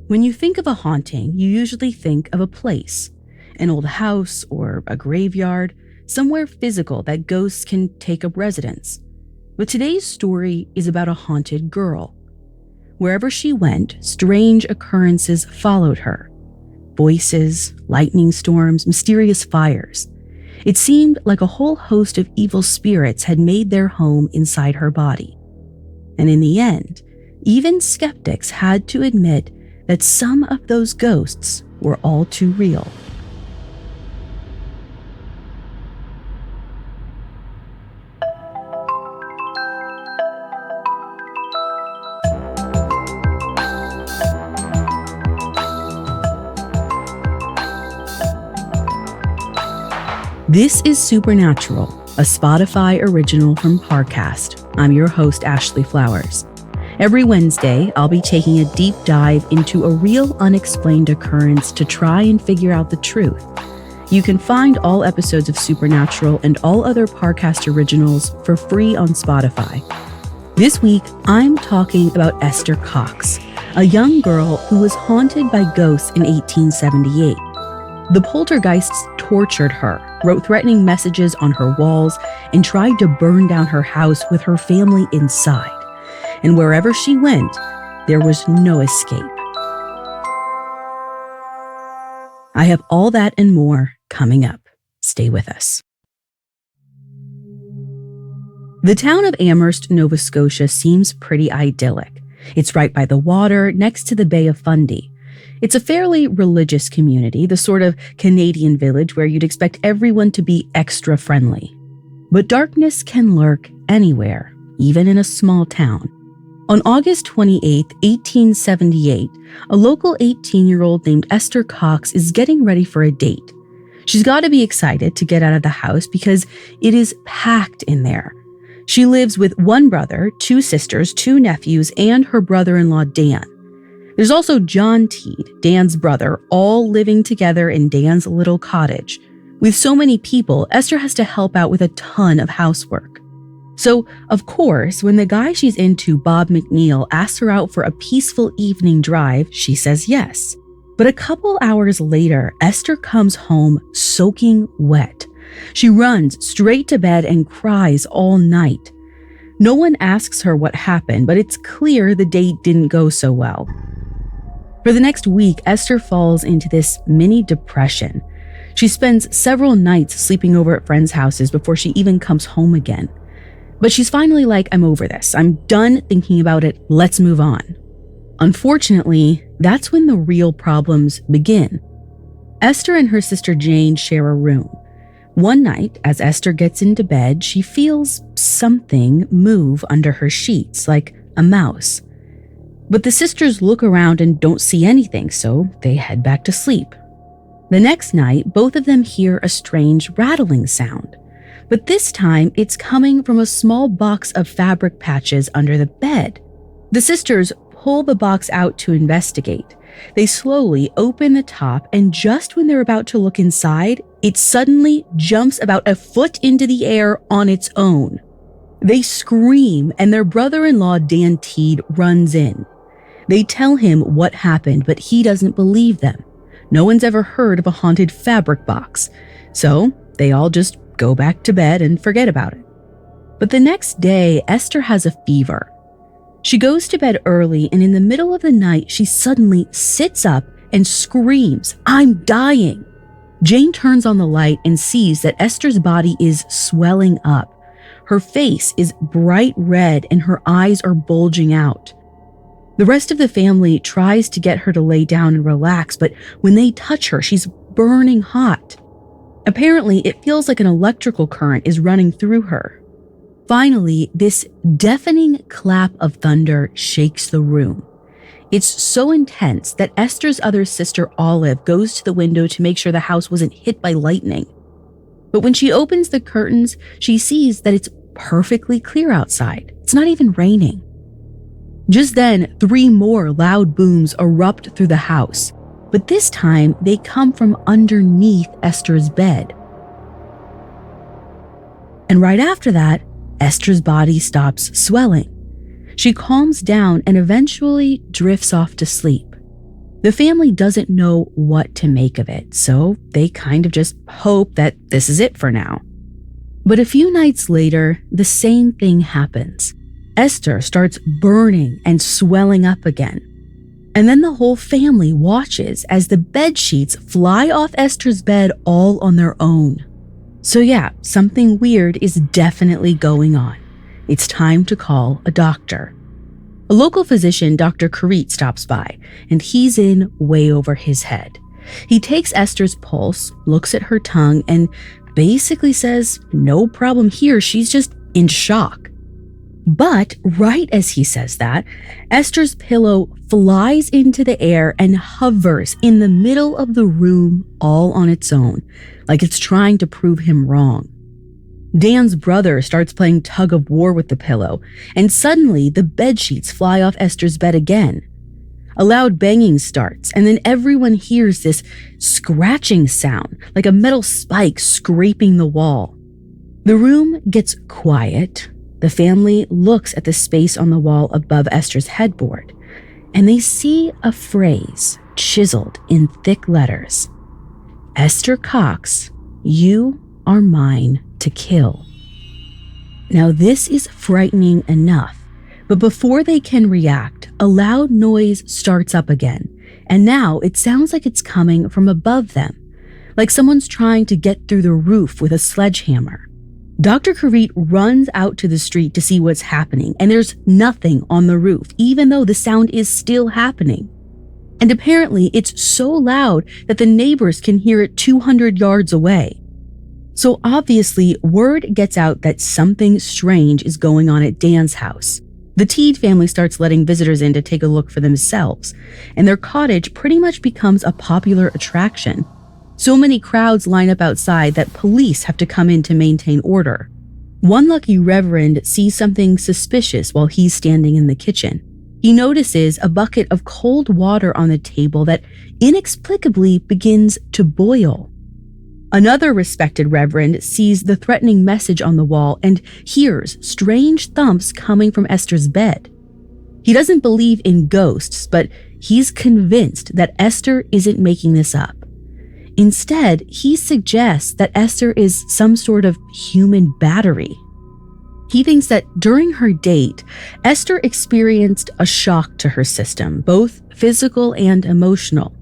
When you think of a haunting, you usually think of a place, an old house or a graveyard, somewhere physical that ghosts can take up residence. But today's story is about a haunted girl. Wherever she went, strange occurrences followed her. Voices, lightning storms, mysterious fires. It seemed like a whole host of evil spirits had made their home inside her body. And in the end, even skeptics had to admit that some of those ghosts were all too real. This is Supernatural, a Spotify original from Parcast. I'm your host, Ashley Flowers. Every Wednesday, I'll be taking a deep dive into a real unexplained occurrence to try and figure out the truth. You can find all episodes of Supernatural and all other Parcast originals for free on Spotify. This week, I'm talking about Esther Cox, a young girl who was haunted by ghosts in 1878. The poltergeists tortured her, wrote threatening messages on her walls, and tried to burn down her house with her family inside. And wherever she went, there was no escape. I have all that and more coming up. Stay with us. The town of Amherst, Nova Scotia seems pretty idyllic. It's right by the water, next to the Bay of Fundy. It's a fairly religious community, the sort of Canadian village where you'd expect everyone to be extra friendly. But darkness can lurk anywhere, even in a small town. On August 28, 1878, a local 18-year-old named Esther Cox is getting ready for a date. She's got to be excited to get out of the house because it is packed in there. She lives with one brother, two sisters, two nephews, and her brother-in-law, Dan. There's also John Teed, Dan's brother, all living together in Dan's little cottage. With so many people, Esther has to help out with a ton of housework. So, of course, when the guy she's into, Bob McNeil, asks her out for a peaceful evening drive, she says yes. But a couple hours later, Esther comes home soaking wet. She runs straight to bed and cries all night. No one asks her what happened, but it's clear the date didn't go so well. For the next week, Esther falls into this mini depression. She spends several nights sleeping over at friends' houses before she even comes home again. But she's finally like, I'm over this. I'm done thinking about it. Let's move on. Unfortunately, that's when the real problems begin. Esther and her sister Jane share a room. One night, as Esther gets into bed, she feels something move under her sheets, like a mouse. But the sisters look around and don't see anything, so they head back to sleep. The next night, both of them hear a strange rattling sound. But this time, it's coming from a small box of fabric patches under the bed. The sisters pull the box out to investigate. They slowly open the top, and just when they're about to look inside, it suddenly jumps about a foot into the air on its own. They scream, and their brother-in-law, Dan Teed, runs in. They tell him what happened, but he doesn't believe them. No one's ever heard of a haunted fabric box, so they all just go back to bed and forget about it. But the next day, Esther has a fever. She goes to bed early, and in the middle of the night, she suddenly sits up and screams, "I'm dying!" Jane turns on the light and sees that Esther's body is swelling up. Her face is bright red and her eyes are bulging out. The rest of the family tries to get her to lay down and relax, but when they touch her, she's burning hot. Apparently, it feels like an electrical current is running through her. Finally, this deafening clap of thunder shakes the room. It's so intense that Esther's other sister, Olive, goes to the window to make sure the house wasn't hit by lightning. But when she opens the curtains, she sees that it's perfectly clear outside. It's not even raining. Just then, 3 more loud booms erupt through the house, but this time they come from underneath Esther's bed. And right after that, Esther's body stops swelling. She calms down and eventually drifts off to sleep. The family doesn't know what to make of it, so they kind of just hope that this is it for now. But a few nights later, the same thing happens. Esther starts burning and swelling up again. And then the whole family watches as the bed sheets fly off Esther's bed all on their own. So yeah, something weird is definitely going on. It's time to call a doctor. A local physician, Dr. Karit, stops by, and he's in way over his head. He takes Esther's pulse, looks at her tongue, and basically says, no problem here, she's just in shock. But right as he says that, Esther's pillow flies into the air and hovers in the middle of the room all on its own, like it's trying to prove him wrong. Dan's brother starts playing tug of war with the pillow, and suddenly the bedsheets fly off Esther's bed again. A loud banging starts, and then everyone hears this scratching sound, like a metal spike scraping the wall. The room gets quiet. The family looks at the space on the wall above Esther's headboard, and they see a phrase chiseled in thick letters. Esther Cox, you are mine to kill. Now this is frightening enough, but before they can react, a loud noise starts up again, and now it sounds like it's coming from above them, like someone's trying to get through the roof with a sledgehammer. Dr. Karit runs out to the street to see what's happening, and there's nothing on the roof, even though the sound is still happening. And apparently it's so loud that the neighbors can hear it 200 yards away. So obviously, word gets out that something strange is going on at Dan's house. The Teed family starts letting visitors in to take a look for themselves, and their cottage pretty much becomes a popular attraction. So many crowds line up outside that police have to come in to maintain order. One lucky reverend sees something suspicious while he's standing in the kitchen. He notices a bucket of cold water on the table that inexplicably begins to boil. Another respected reverend sees the threatening message on the wall and hears strange thumps coming from Esther's bed. He doesn't believe in ghosts, but he's convinced that Esther isn't making this up. Instead, he suggests that Esther is some sort of human battery. He thinks that during her date, Esther experienced a shock to her system, both physical and emotional.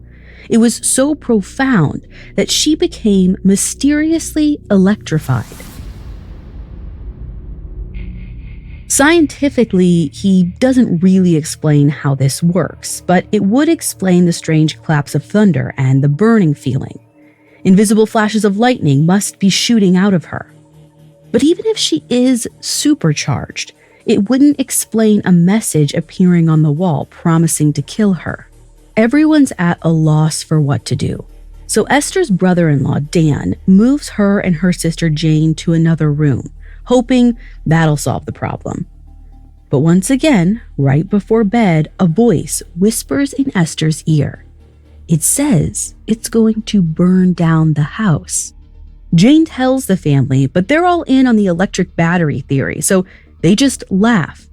It was so profound that she became mysteriously electrified. Scientifically, he doesn't really explain how this works, but it would explain the strange claps of thunder and the burning feeling. Invisible flashes of lightning must be shooting out of her. But even if she is supercharged, it wouldn't explain a message appearing on the wall promising to kill her. Everyone's at a loss for what to do. So Esther's brother-in-law, Dan, moves her and her sister Jane to another room, hoping that'll solve the problem. But once again, right before bed, a voice whispers in Esther's ear. It says it's going to burn down the house. Jane tells the family, but they're all in on the electric battery theory, so they just laugh.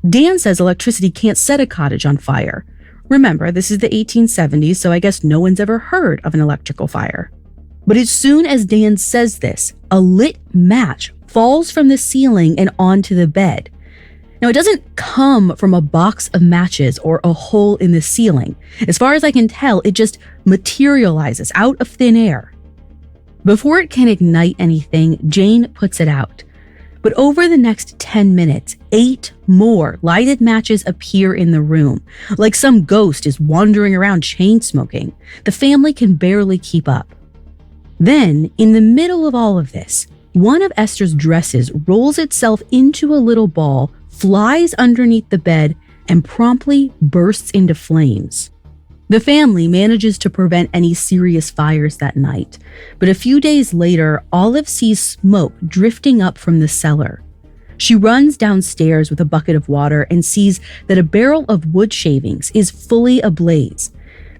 Dan says electricity can't set a cottage on fire. Remember, this is the 1870s, so I guess no one's ever heard of an electrical fire. But as soon as Dan says this, a lit match falls from the ceiling and onto the bed. Now, it doesn't come from a box of matches or a hole in the ceiling. As far as I can tell, it just materializes out of thin air. Before it can ignite anything, Jane puts it out. But over the next 10 minutes, 8 more lighted matches appear in the room, like some ghost is wandering around chain smoking. The family can barely keep up. Then, in the middle of all of this, one of Esther's dresses rolls itself into a little ball, flies underneath the bed, and promptly bursts into flames. The family manages to prevent any serious fires that night, but a few days later, Olive sees smoke drifting up from the cellar. She runs downstairs with a bucket of water and sees that a barrel of wood shavings is fully ablaze.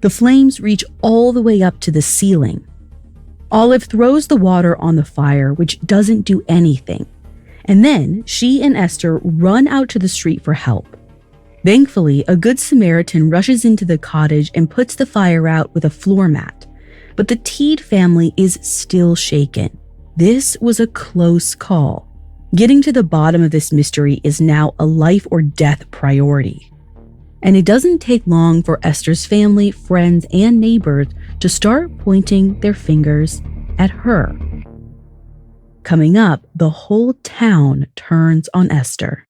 The flames reach all the way up to the ceiling. Olive throws the water on the fire, which doesn't do anything. And then she and Esther run out to the street for help. Thankfully, a good Samaritan rushes into the cottage and puts the fire out with a floor mat. But the Teed family is still shaken. This was a close call. Getting to the bottom of this mystery is now a life or death priority. And it doesn't take long for Esther's family, friends, and neighbors to start pointing their fingers at her. Coming up, the whole town turns on Esther.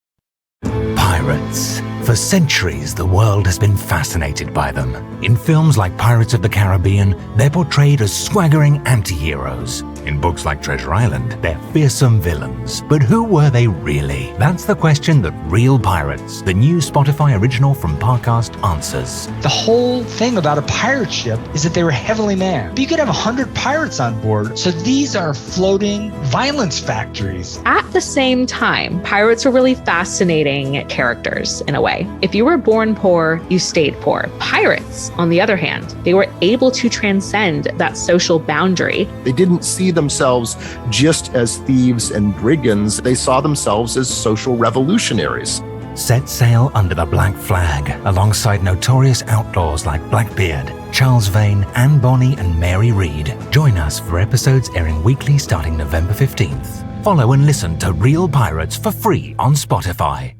Pirates. For centuries, the world has been fascinated by them. In films like Pirates of the Caribbean, they're portrayed as swaggering anti-heroes. In books like Treasure Island, they're fearsome villains. But who were they really? That's the question that Real Pirates, the new Spotify original from Parcast, answers. The whole thing about a pirate ship is that they were heavily manned. But you could have 100 pirates on board, so these are floating violence factories. At the same time, pirates were really fascinating characters in a way. If you were born poor, you stayed poor. Pirates, on the other hand, they were able to transcend that social boundary. They didn't see themselves just as thieves and brigands. They saw themselves as social revolutionaries. Set sail under the black flag alongside notorious outlaws like Blackbeard, Charles Vane, Anne Bonny, and Mary Read. Join us for episodes airing weekly starting November 15th. Follow and listen to Real Pirates for free on Spotify.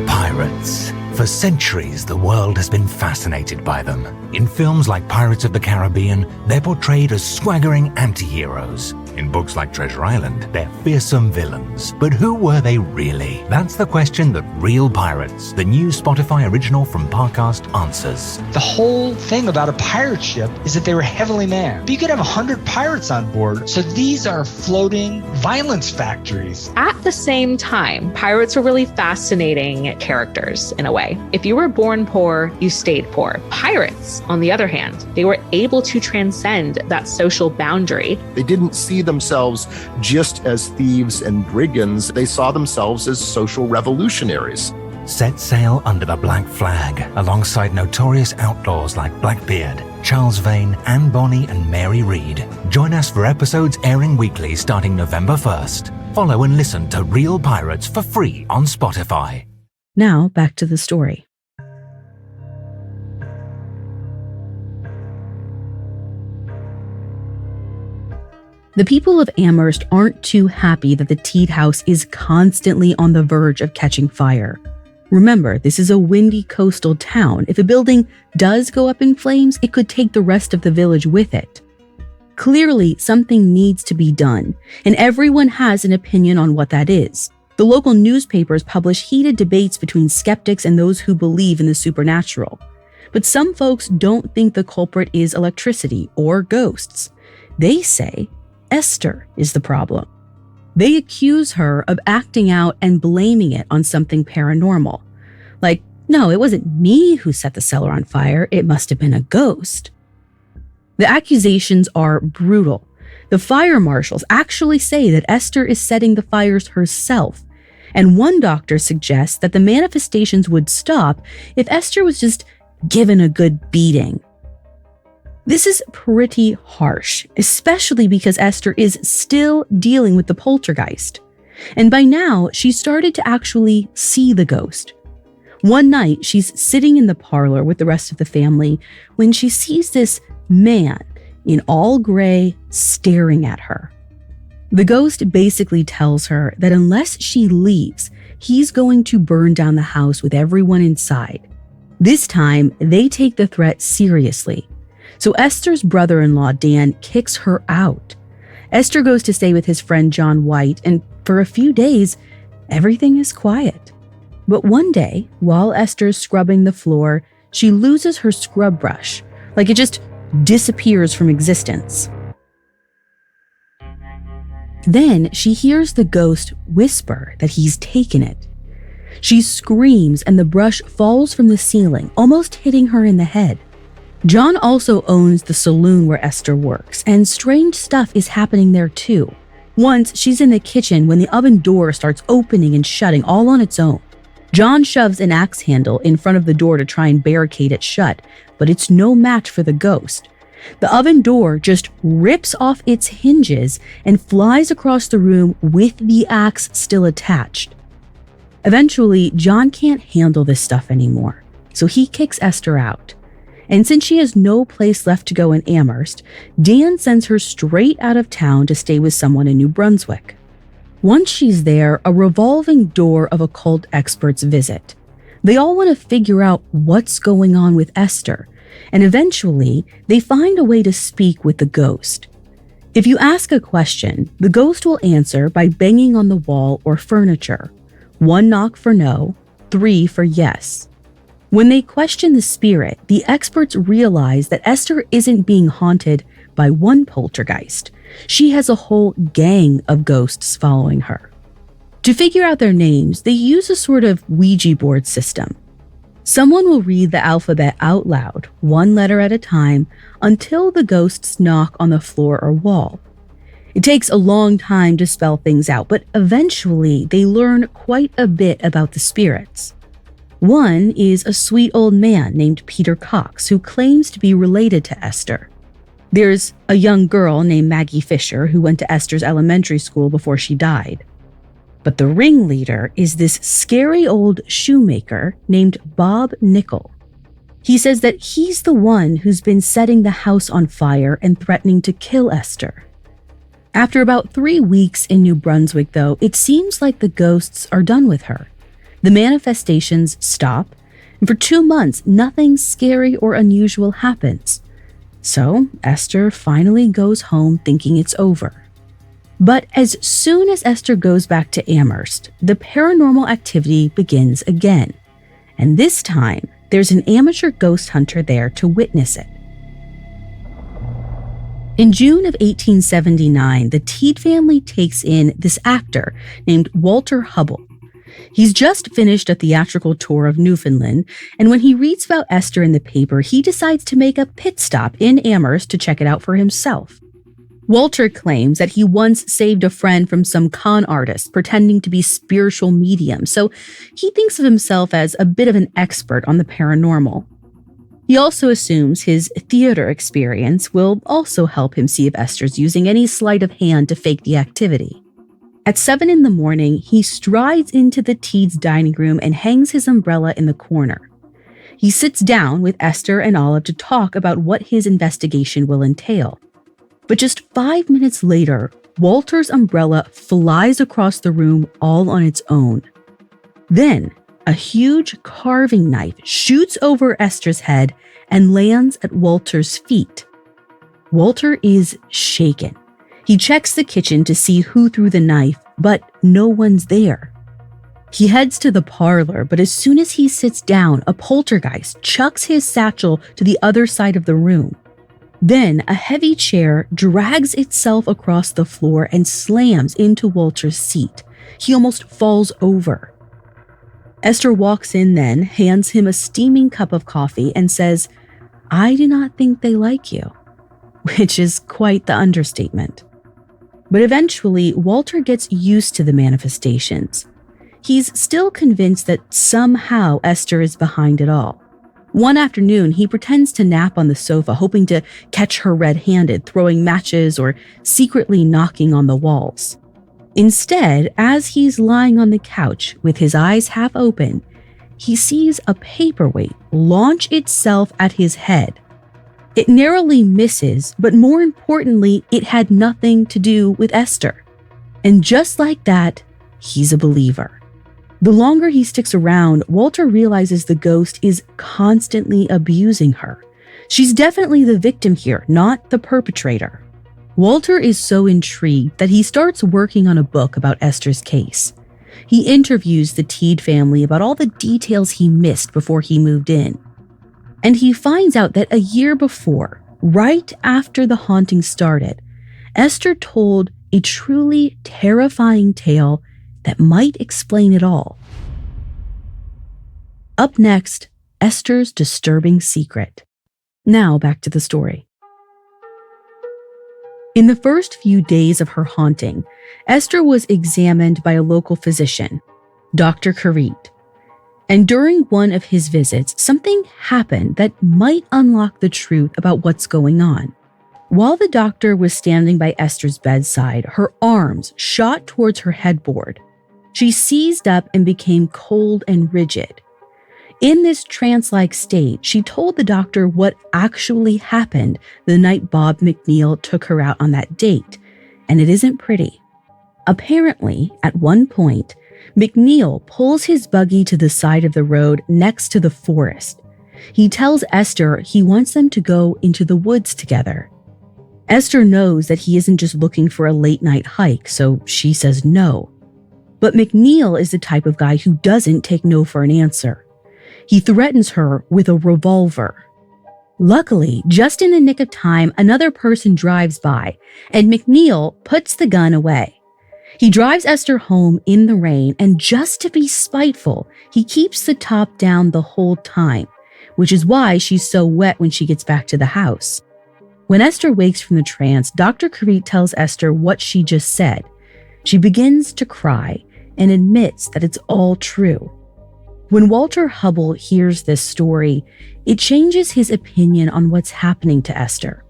Pirates. For centuries, the world has been fascinated by them. In films like Pirates of the Caribbean, they're portrayed as swaggering anti-heroes. In books like Treasure Island, they're fearsome villains. But who were they really? That's the question that Real Pirates, the new Spotify original from Parcast, answers. The whole thing about a pirate ship is that they were heavily manned. But you could have 100 pirates on board, so these are floating violence factories. At the same time, pirates were really fascinating characters in a way. If you were born poor, you stayed poor. Pirates, on the other hand, they were able to transcend that social boundary. They didn't see themselves just as thieves and brigands. They saw themselves as social revolutionaries. Set sail under the black flag alongside notorious outlaws like Blackbeard, Charles Vane, Anne Bonny, and Mary Read. Join us for episodes airing weekly starting November 1st. Follow and listen to Real Pirates for free on Spotify. Now, back to the story. The people of Amherst aren't too happy that the Teed house is constantly on the verge of catching fire. Remember, this is a windy coastal town. If a building does go up in flames, it could take the rest of the village with it. Clearly, something needs to be done, and everyone has an opinion on what that is. The local newspapers publish heated debates between skeptics and those who believe in the supernatural. But some folks don't think the culprit is electricity or ghosts. They say Esther is the problem. They accuse her of acting out and blaming it on something paranormal. Like, no, it wasn't me who set the cellar on fire. It must have been a ghost. The accusations are brutal. The fire marshals actually say that Esther is setting the fires herself. And one doctor suggests that the manifestations would stop if Esther was just given a good beating. This is pretty harsh, especially because Esther is still dealing with the poltergeist. And by now, she's started to actually see the ghost. One night, she's sitting in the parlor with the rest of the family when she sees this man in all gray staring at her. The ghost basically tells her that unless she leaves, he's going to burn down the house with everyone inside. This time, they take the threat seriously. So Esther's brother-in-law, Dan, kicks her out. Esther goes to stay with his friend John White, and for a few days, everything is quiet. But one day, while Esther's scrubbing the floor, she loses her scrub brush, like it just disappears from existence. Then she hears the ghost whisper that he's taken it. She screams and the brush falls from the ceiling, almost hitting her in the head. John also owns the saloon where Esther works, and strange stuff is happening there too. Once, she's in the kitchen when the oven door starts opening and shutting all on its own. John shoves an axe handle in front of the door to try and barricade it shut, but it's no match for the ghost. The oven door just rips off its hinges and flies across the room with the axe still attached. Eventually, John can't handle this stuff anymore, so he kicks Esther out. And since she has no place left to go in Amherst, Dan sends her straight out of town to stay with someone in New Brunswick. Once she's there, a revolving door of occult experts visit. They all want to figure out what's going on with Esther, and eventually, they find a way to speak with the ghost. If you ask a question, the ghost will answer by banging on the wall or furniture. 1 knock for no, 3 for yes. When they question the spirit, the experts realize that Esther isn't being haunted by one poltergeist. She has a whole gang of ghosts following her. To figure out their names, they use a sort of Ouija board system. Someone will read the alphabet out loud, 1 letter at a time, until the ghosts knock on the floor or wall. It takes a long time to spell things out, but eventually they learn quite a bit about the spirits. One is a sweet old man named Peter Cox, who claims to be related to Esther. There's a young girl named Maggie Fisher who went to Esther's elementary school before she died. But the ringleader is this scary old shoemaker named Bob Nickel. He says that he's the one who's been setting the house on fire and threatening to kill Esther. After about 3 weeks in New Brunswick, though, it seems like the ghosts are done with her. The manifestations stop, and for 2 months, nothing scary or unusual happens. So Esther finally goes home thinking it's over. But as soon as Esther goes back to Amherst, the paranormal activity begins again. And this time, there's an amateur ghost hunter there to witness it. In June of 1879, the Teed family takes in this actor named Walter Hubble. He's just finished a theatrical tour of Newfoundland, and when he reads about Esther in the paper, he decides to make a pit stop in Amherst to check it out for himself. Walter claims that he once saved a friend from some con artist pretending to be spiritual medium, so he thinks of himself as a bit of an expert on the paranormal. He also assumes his theater experience will also help him see if Esther's using any sleight of hand to fake the activity. At 7 a.m, he strides into the Teed's dining room and hangs his umbrella in the corner. He sits down with Esther and Olive to talk about what his investigation will entail. But just 5 minutes later, Walter's umbrella flies across the room all on its own. Then, a huge carving knife shoots over Esther's head and lands at Walter's feet. Walter is shaken. He checks the kitchen to see who threw the knife, but no one's there. He heads to the parlor, but as soon as he sits down, a poltergeist chucks his satchel to the other side of the room. Then a heavy chair drags itself across the floor and slams into Walter's seat. He almost falls over. Esther walks in then, hands him a steaming cup of coffee, and says, "I do not think they like you," which is quite the understatement. But eventually, Walter gets used to the manifestations. He's still convinced that somehow Esther is behind it all. One afternoon, he pretends to nap on the sofa, hoping to catch her red-handed, throwing matches or secretly knocking on the walls. Instead, as he's lying on the couch with his eyes half open, he sees a paperweight launch itself at his head. It narrowly misses, but more importantly, it had nothing to do with Esther. And just like that, he's a believer. The longer he sticks around, Walter realizes the ghost is constantly abusing her. She's definitely the victim here, not the perpetrator. Walter is so intrigued that he starts working on a book about Esther's case. He interviews the Teed family about all the details he missed before he moved in. And he finds out that a year before, right after the haunting started, Esther told a truly terrifying tale that might explain it all. Up next, Esther's disturbing secret. Now back to the story. In the first few days of her haunting, Esther was examined by a local physician, Dr. Karit. And during one of his visits, something happened that might unlock the truth about what's going on. While the doctor was standing by Esther's bedside, her arms shot towards her headboard. She seized up and became cold and rigid. In this trance-like state, she told the doctor what actually happened the night Bob McNeil took her out on that date, and it isn't pretty. Apparently, at one point, McNeil pulls his buggy to the side of the road next to the forest. He tells Esther he wants them to go into the woods together. Esther knows that he isn't just looking for a late-night hike, so she says no. But McNeil is the type of guy who doesn't take no for an answer. He threatens her with a revolver. Luckily, just in the nick of time, another person drives by, and McNeil puts the gun away. He drives Esther home in the rain, and just to be spiteful, he keeps the top down the whole time, which is why she's so wet when she gets back to the house. When Esther wakes from the trance, Dr. Carit tells Esther what she just said. She begins to cry and admits that it's all true. When Walter Hubble hears this story, it changes his opinion on what's happening to Esther.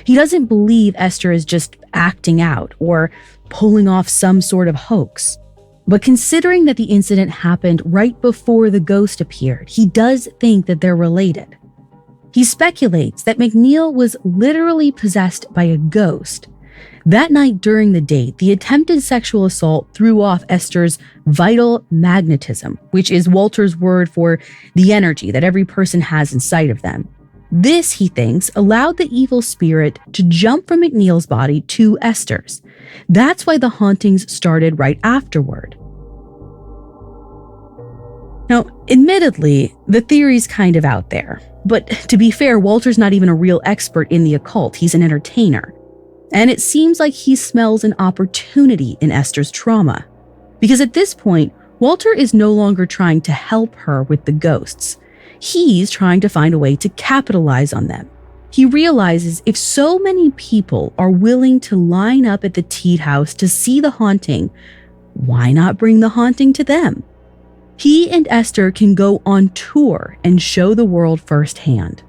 He doesn't believe Esther is just acting out or pulling off some sort of hoax. But considering that the incident happened right before the ghost appeared, he does think that they're related. He speculates that McNeil was literally possessed by a ghost. That night during the date, the attempted sexual assault threw off Esther's vital magnetism, which is Walter's word for the energy that every person has inside of them. This, he thinks, allowed the evil spirit to jump from McNeil's body to Esther's. That's why the hauntings started right afterward. Now, admittedly, the theory's kind of out there. But to be fair, Walter's not even a real expert in the occult. He's an entertainer. And it seems like he smells an opportunity in Esther's trauma. Because at this point, Walter is no longer trying to help her with the ghosts. He's trying to find a way to capitalize on them. He realizes if so many people are willing to line up at the Teed house to see the haunting, why not bring the haunting to them? He and Esther can go on tour and show the world firsthand.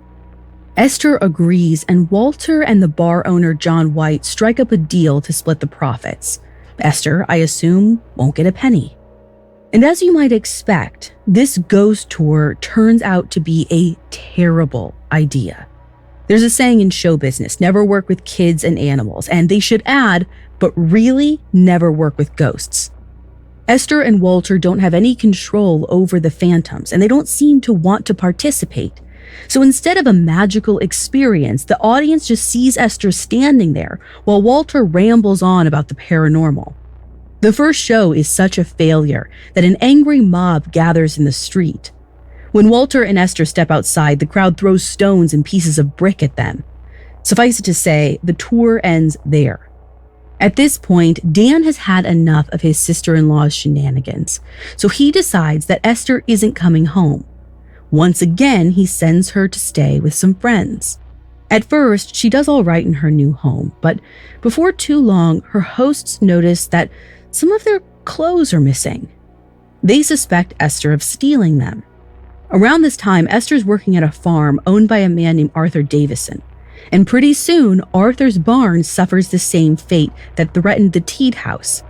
Esther agrees, and Walter and the bar owner John White strike up a deal to split the profits. Esther, I assume, won't get a penny. And as you might expect, this ghost tour turns out to be a terrible idea. There's a saying in show business, never work with kids and animals, and they should add, but really never work with ghosts. Esther and Walter don't have any control over the phantoms, and they don't seem to want to participate. So instead of a magical experience, the audience just sees Esther standing there while Walter rambles on about the paranormal. The first show is such a failure that an angry mob gathers in the street. When Walter and Esther step outside, the crowd throws stones and pieces of brick at them. Suffice it to say, the tour ends there. At this point, Dan has had enough of his sister-in-law's shenanigans, so he decides that Esther isn't coming home. Once again, he sends her to stay with some friends. At first, she does all right in her new home, but before too long, her hosts notice that some of their clothes are missing. They suspect Esther of stealing them. Around this time, Esther's working at a farm owned by a man named Arthur Davison. And pretty soon, Arthur's barn suffers the same fate that threatened the Teed house.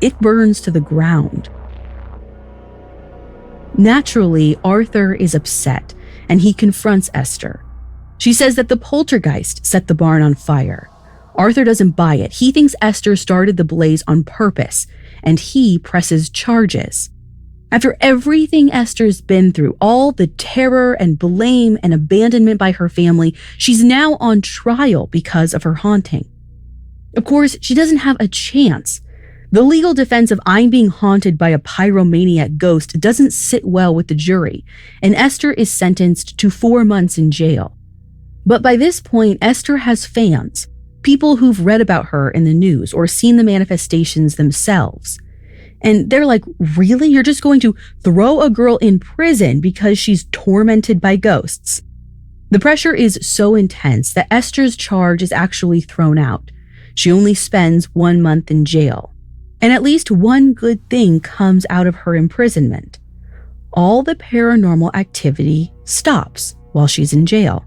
It burns to the ground. Naturally, Arthur is upset, and he confronts Esther. She says that the poltergeist set the barn on fire. Arthur doesn't buy it. He thinks Esther started the blaze on purpose, and he presses charges. After everything Esther's been through, all the terror and blame and abandonment by her family, she's now on trial because of her haunting. Of course, she doesn't have a chance. The legal defense of I'm being haunted by a pyromaniac ghost doesn't sit well with the jury, and Esther is sentenced to 4 months in jail. But by this point, Esther has fans, people who've read about her in the news or seen the manifestations themselves. And they're like, really? You're just going to throw a girl in prison because she's tormented by ghosts? The pressure is so intense that Esther's charge is actually thrown out. She only spends 1 month in jail. And at least one good thing comes out of her imprisonment. All the paranormal activity stops while she's in jail.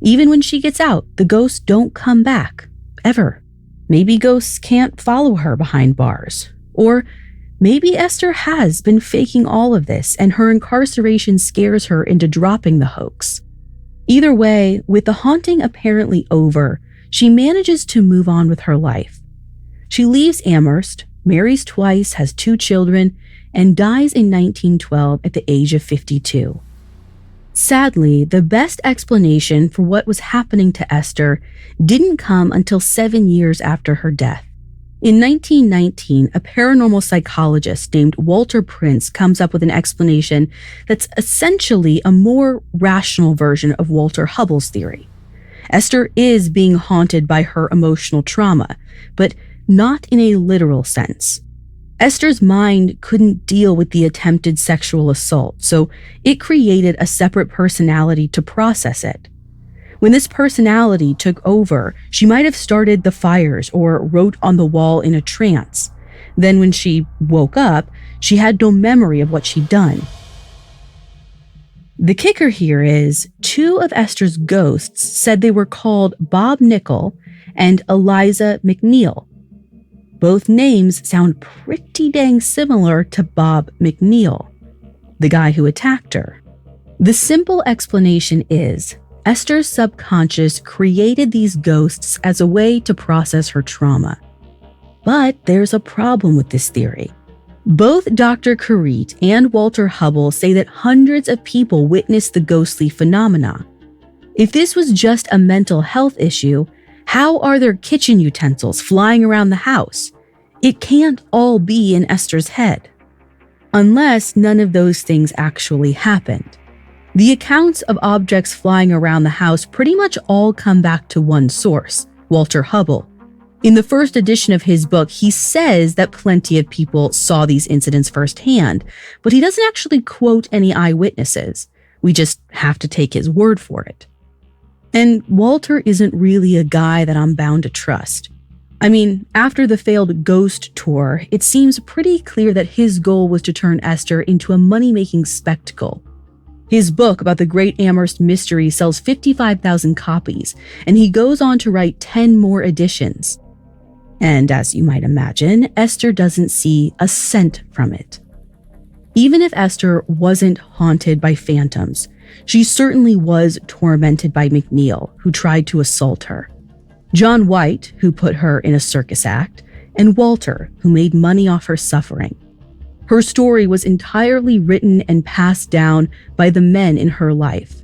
Even when she gets out, the ghosts don't come back, ever. Maybe ghosts can't follow her behind bars. Or Maybe Esther has been faking all of this, and her incarceration scares her into dropping the hoax. Either way, with the haunting apparently over, she manages to move on with her life. She leaves Amherst, marries twice, has 2 children, and dies in 1912 at the age of 52. Sadly, the best explanation for what was happening to Esther didn't come until 7 years after her death. In 1919, a paranormal psychologist named Walter Prince comes up with an explanation that's essentially a more rational version of Walter Hubbell's theory. Esther is being haunted by her emotional trauma, but not in a literal sense. Esther's mind couldn't deal with the attempted sexual assault, so it created a separate personality to process it. When this personality took over, she might have started the fires or wrote on the wall in a trance. Then when she woke up, she had no memory of what she'd done. The kicker here is 2 of Esther's ghosts said they were called Bob Nickel and Eliza McNeil. Both names sound pretty dang similar to Bob McNeil, the guy who attacked her. The simple explanation is Esther's subconscious created these ghosts as a way to process her trauma. But there's a problem with this theory. Both Dr. Carete and Walter Hubbell say that hundreds of people witnessed the ghostly phenomena. If this was just a mental health issue, how are there kitchen utensils flying around the house? It can't all be in Esther's head. Unless none of those things actually happened. The accounts of objects flying around the house pretty much all come back to one source, Walter Hubbell. In the first edition of his book, he says that plenty of people saw these incidents firsthand, but he doesn't actually quote any eyewitnesses. We just have to take his word for it. And Walter isn't really a guy that I'm bound to trust. I mean, after the failed ghost tour, it seems pretty clear that his goal was to turn Esther into a money-making spectacle. His book about the Great Amherst Mystery sells 55,000 copies, and he goes on to write 10 more editions. And as you might imagine, Esther doesn't see a cent from it. Even if Esther wasn't haunted by phantoms, she certainly was tormented by McNeil, who tried to assault her, John White, who put her in a circus act, and Walter, who made money off her suffering. Her story was entirely written and passed down by the men in her life.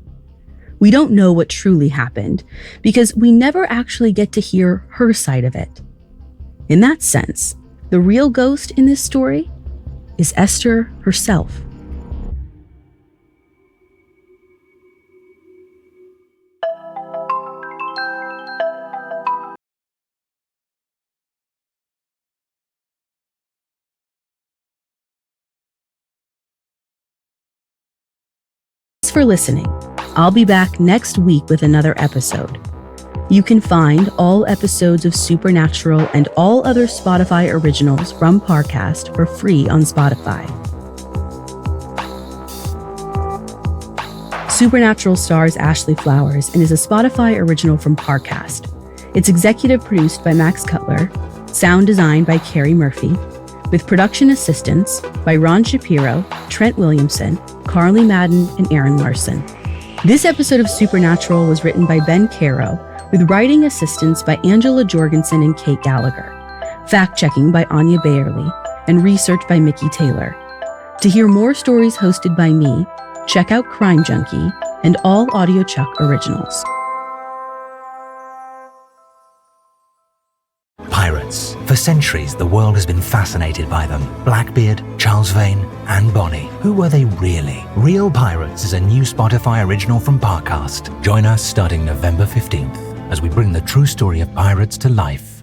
We don't know what truly happened because we never actually get to hear her side of it. In that sense, the real ghost in this story is Esther herself. Thanks for listening. I'll be back next week with another episode. You can find all episodes of Supernatural and all other Spotify originals from Parcast for free on Spotify. Supernatural stars Ashley Flowers and is a Spotify original from Parcast. It's executive produced by Max Cutler, sound designed by Carrie Murphy, with production assistance by Ron Shapiro, Trent Williamson, Carly Madden, and Aaron Larson. This episode of Supernatural was written by Ben Caro, with writing assistance by Angela Jorgensen and Kate Gallagher, fact-checking by Anya Bayerly, and research by Mickey Taylor. To hear more stories hosted by me, check out Crime Junkie and all Audio Chuck originals. Pirates. For centuries, the world has been fascinated by them. Blackbeard, Charles Vane, and Bonnie. Who were they really? Real Pirates is a new Spotify original from Parcast. Join us starting November 15th as we bring the true story of pirates to life